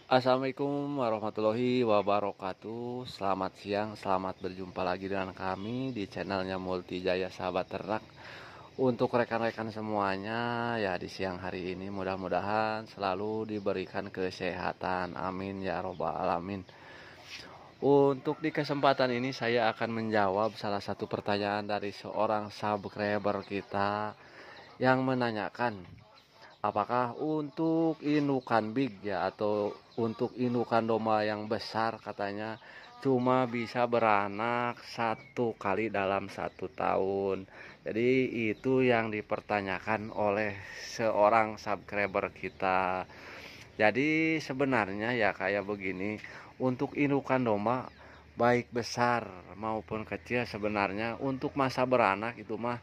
Assalamualaikum warahmatullahi wabarakatuh. Selamat siang, selamat berjumpa lagi dengan kami di channelnya Multijaya Sahabat Ternak. Untuk rekan-rekan semuanya, ya di siang hari ini mudah-mudahan selalu diberikan kesehatan. Amin ya robbal alamin. Untuk di kesempatan ini saya akan menjawab salah satu pertanyaan dari seorang subscriber kita yang menanyakan, apakah untuk indukan big ya atau untuk indukan domba yang besar katanya cuma bisa beranak satu kali dalam 1 tahun. Jadi itu yang dipertanyakan oleh seorang subscriber kita. Jadi sebenarnya ya kayak begini, untuk indukan domba baik besar maupun kecil sebenarnya untuk masa beranak itu mah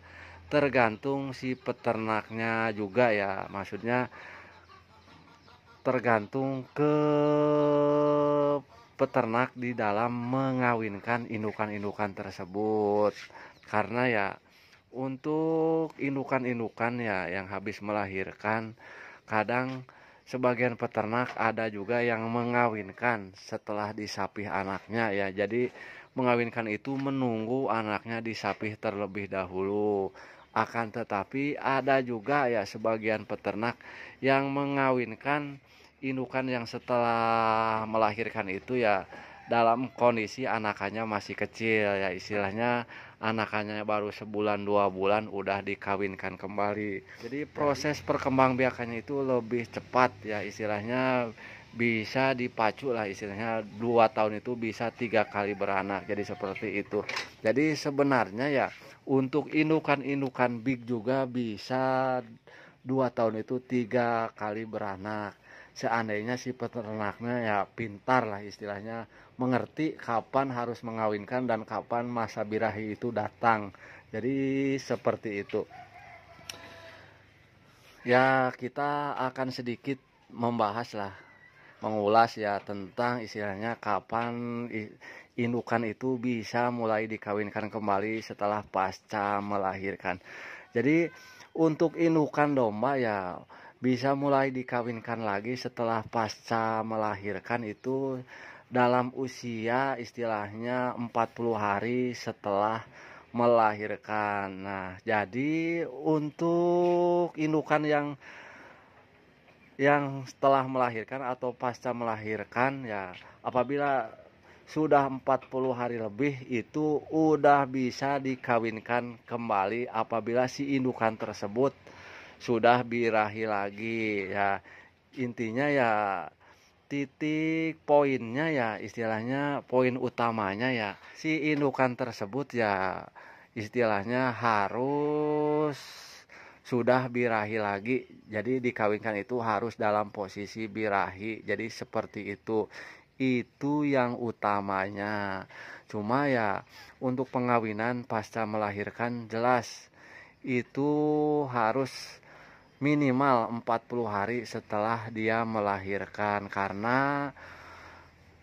tergantung si peternaknya juga ya, maksudnya tergantung ke peternak di dalam mengawinkan indukan-indukan tersebut. Karena ya untuk indukan-indukan ya yang habis melahirkan, kadang sebagian peternak ada juga yang mengawinkan setelah disapih anaknya ya. Jadi mengawinkan itu menunggu anaknya disapih terlebih dahulu. Akan tetapi ada juga ya sebagian peternak yang mengawinkan indukan yang setelah melahirkan itu ya dalam kondisi anakannya masih kecil ya, istilahnya anakannya baru sebulan 2 bulan udah dikawinkan kembali. Jadi proses perkembangbiakannya itu lebih cepat ya, istilahnya bisa dipacu lah, istilahnya 2 tahun itu bisa 3 kali beranak, jadi seperti itu. Jadi sebenarnya ya untuk indukan-indukan big juga bisa 2 tahun itu 3 kali beranak, seandainya si peternaknya ya pintar lah, istilahnya mengerti kapan harus mengawinkan dan kapan masa birahi itu datang. Jadi seperti itu ya, kita akan sedikit membahas lah, mengulas ya tentang istilahnya kapan indukan itu bisa mulai dikawinkan kembali setelah pasca melahirkan. Jadi untuk indukan domba ya bisa mulai dikawinkan lagi setelah pasca melahirkan itu dalam usia istilahnya 40 hari setelah melahirkan. Nah, jadi untuk indukan yang setelah melahirkan atau pasca melahirkan ya, apabila sudah 40 hari lebih itu udah bisa dikawinkan kembali apabila si indukan tersebut sudah birahi lagi ya. Intinya ya titik poinnya ya, istilahnya poin utamanya ya si indukan tersebut ya istilahnya harus sudah birahi lagi, jadi dikawinkan itu harus dalam posisi birahi, jadi seperti itu yang utamanya. Cuma ya untuk pengawinan pasca melahirkan jelas itu harus minimal 40 hari setelah dia melahirkan, karena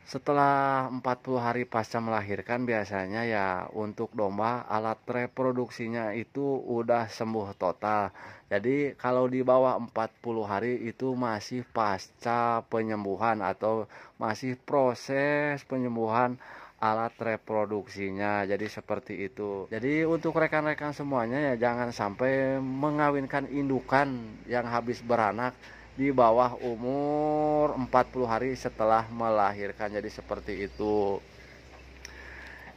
setelah 40 hari pasca melahirkan biasanya ya untuk domba alat reproduksinya itu udah sembuh total. Jadi kalau di bawah 40 hari itu masih pasca penyembuhan atau masih proses penyembuhan alat reproduksinya. Jadi seperti itu. Jadi untuk rekan-rekan semuanya ya jangan sampai mengawinkan indukan yang habis beranak di bawah umur 40 hari setelah melahirkan. Jadi seperti itu.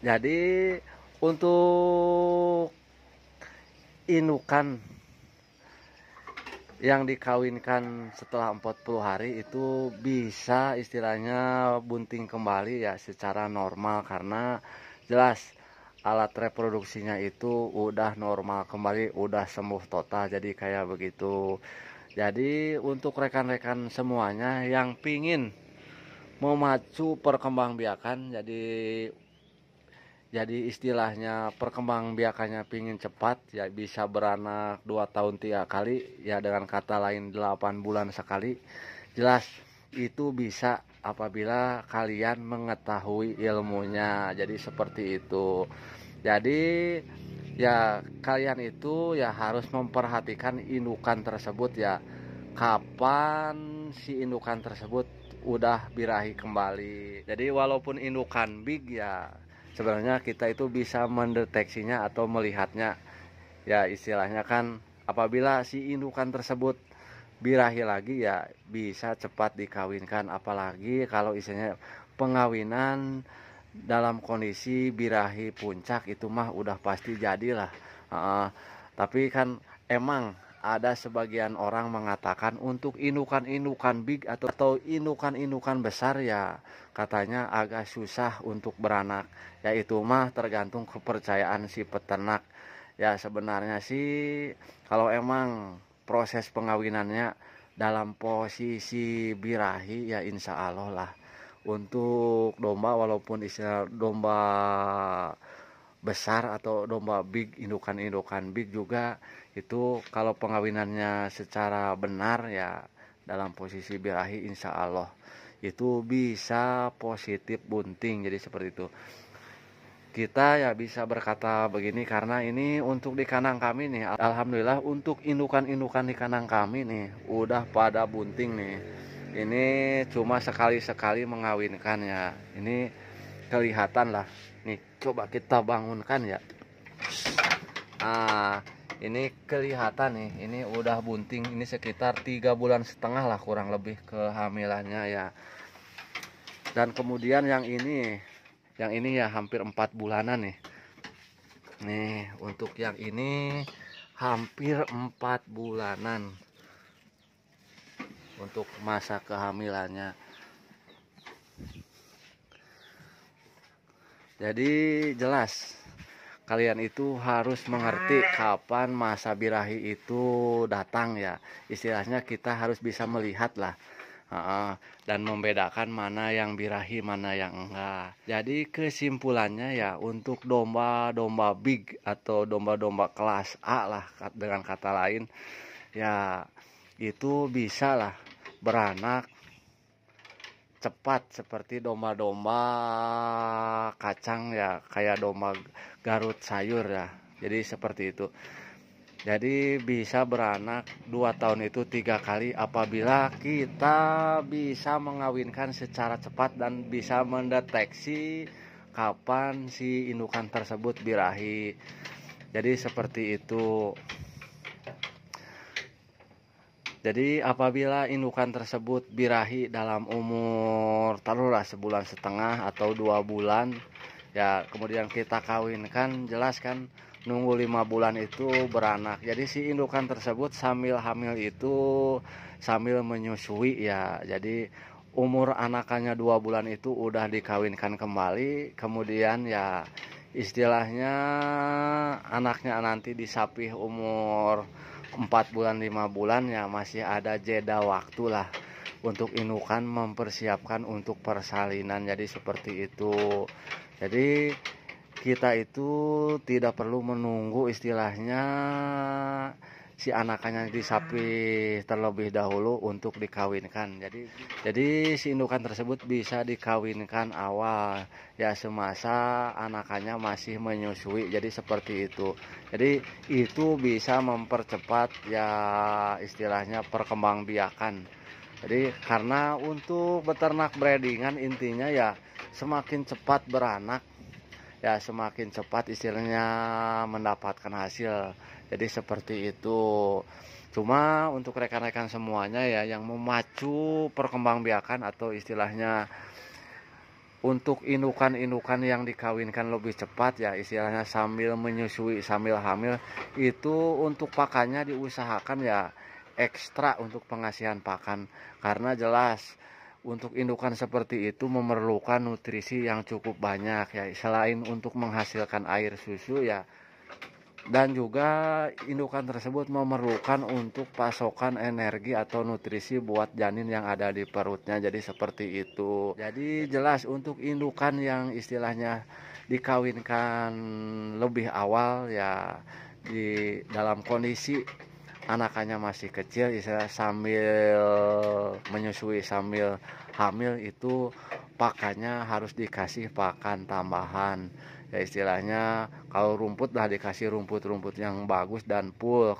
Jadi untuk indukan yang dikawinkan setelah 40 hari itu bisa istilahnya bunting kembali ya secara normal, karena jelas alat reproduksinya itu udah normal kembali, udah sembuh total. Jadi kayak begitu. Jadi untuk rekan-rekan semuanya yang pingin memacu perkembangbiakan, jadi istilahnya perkembangbiakannya pingin cepat ya, bisa beranak 2 tahun 3 kali ya, dengan kata lain 8 bulan sekali. Jelas itu bisa apabila kalian mengetahui ilmunya. Jadi seperti itu. Jadi ya kalian itu ya harus memperhatikan indukan tersebut ya, kapan si indukan tersebut udah birahi kembali. Jadi walaupun indukan big ya sebenarnya kita itu bisa mendeteksinya atau melihatnya, ya istilahnya kan apabila si indukan tersebut birahi lagi ya bisa cepat dikawinkan, apalagi kalau istilahnya pengawinan dalam kondisi birahi puncak itu mah udah pasti jadilah. Tapi kan emang ada sebagian orang mengatakan untuk indukan-indukan big atau indukan-indukan besar ya katanya agak susah untuk beranak, ya itu mah tergantung kepercayaan si peternak. Ya sebenarnya sih kalau emang proses pengawinannya dalam posisi birahi ya insya Allah lah. Untuk domba walaupun istilah domba besar atau domba big, indukan-indukan big juga itu kalau pengawinannya secara benar ya dalam posisi birahi insya Allah itu bisa positif bunting. Jadi seperti itu kita ya bisa berkata begini karena ini untuk di kandang kami nih, alhamdulillah untuk indukan-indukan di kandang kami nih udah pada bunting nih. Ini cuma sekali-sekali mengawinkan ya, ini kelihatan lah nih, coba kita bangunkan ya. Ini kelihatan nih, ini udah bunting, ini sekitar 3,5 bulan lah kurang lebih kehamilannya ya. Dan kemudian yang ini ya hampir 4 bulanan nih. Nih untuk yang ini hampir 4 bulanan untuk masa kehamilannya. Jadi jelas kalian itu harus mengerti kapan masa birahi itu datang ya. Istilahnya kita harus bisa melihat lah. Dan membedakan mana yang birahi mana yang enggak. Jadi kesimpulannya ya untuk domba-domba big atau domba-domba kelas A lah dengan kata lain ya itu bisa lah beranak cepat seperti domba-domba kacang ya, kayak domba Garut sayur ya. Jadi seperti itu. Jadi bisa beranak 2 tahun itu 3 kali apabila kita bisa mengawinkan secara cepat dan bisa mendeteksi kapan si indukan tersebut birahi. Jadi seperti itu. Jadi apabila indukan tersebut birahi dalam umur taruhlah 1,5 bulan atau 2 bulan ya, kemudian kita kawinkan, jelas kan nunggu 5 bulan itu beranak. Jadi si indukan tersebut sambil hamil itu sambil menyusui ya. Jadi umur anakannya 2 bulan itu udah dikawinkan kembali, kemudian ya istilahnya anaknya nanti disapih umur 4 bulan 5 bulan ya masih ada jeda waktu lah untuk indukan mempersiapkan untuk persalinan. Jadi seperti itu. Jadi kita itu tidak perlu menunggu istilahnya si anakannya disapih terlebih dahulu untuk dikawinkan. Jadi si indukan tersebut bisa dikawinkan awal ya semasa anakannya masih menyusui. Jadi seperti itu. Jadi itu bisa mempercepat ya istilahnya perkembangbiakan. Jadi karena untuk beternak breedingan intinya ya semakin cepat beranak ya semakin cepat istilahnya mendapatkan hasil. Jadi seperti itu. Cuma untuk rekan-rekan semuanya ya yang memacu perkembangbiakan atau istilahnya untuk indukan-indukan yang dikawinkan lebih cepat ya istilahnya sambil menyusui sambil hamil itu untuk pakannya diusahakan ya ekstra untuk pengasihan pakan, karena jelas untuk indukan seperti itu memerlukan nutrisi yang cukup banyak ya, selain untuk menghasilkan air susu ya, dan juga indukan tersebut memerlukan untuk pasokan energi atau nutrisi buat janin yang ada di perutnya. Jadi seperti itu. Jadi jelas untuk indukan yang istilahnya dikawinkan lebih awal ya di dalam kondisi anakannya masih kecil istilah sambil menyusui sambil hamil itu pakannya harus dikasih pakan tambahan ya, istilahnya kalau rumput lah dikasih rumput-rumput yang bagus dan full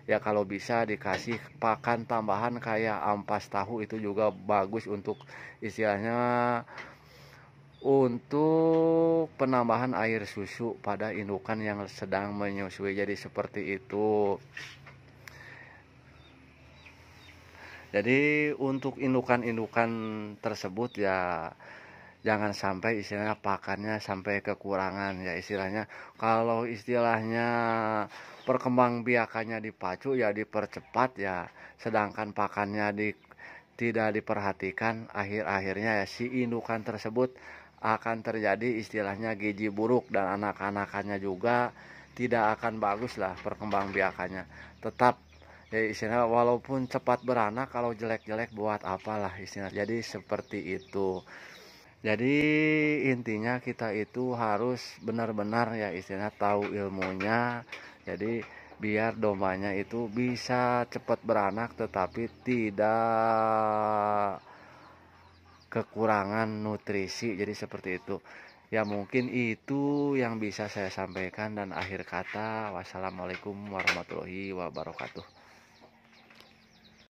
ya kalau bisa dikasih pakan tambahan kayak ampas tahu, itu juga bagus untuk istilahnya untuk penambahan air susu pada indukan yang sedang menyusui. Jadi seperti itu. Jadi untuk indukan-indukan tersebut ya jangan sampai istilahnya pakannya sampai kekurangan, ya istilahnya kalau istilahnya perkembangbiakannya dipacu ya dipercepat ya, sedangkan pakannya tidak diperhatikan, akhir-akhirnya ya si indukan tersebut akan terjadi istilahnya gizi buruk, dan anak-anakannya juga tidak akan bagus lah perkembangbiakannya. Tetap ya istilahnya walaupun cepat beranak, kalau jelek-jelek buat apalah istilah. Jadi seperti itu. Jadi intinya kita itu harus benar-benar ya istilahnya tahu ilmunya. Jadi biar dombanya itu bisa cepat beranak tetapi tidak kekurangan nutrisi. Jadi seperti itu. Ya mungkin itu yang bisa saya sampaikan, dan akhir kata wassalamualaikum warahmatullahi wabarakatuh.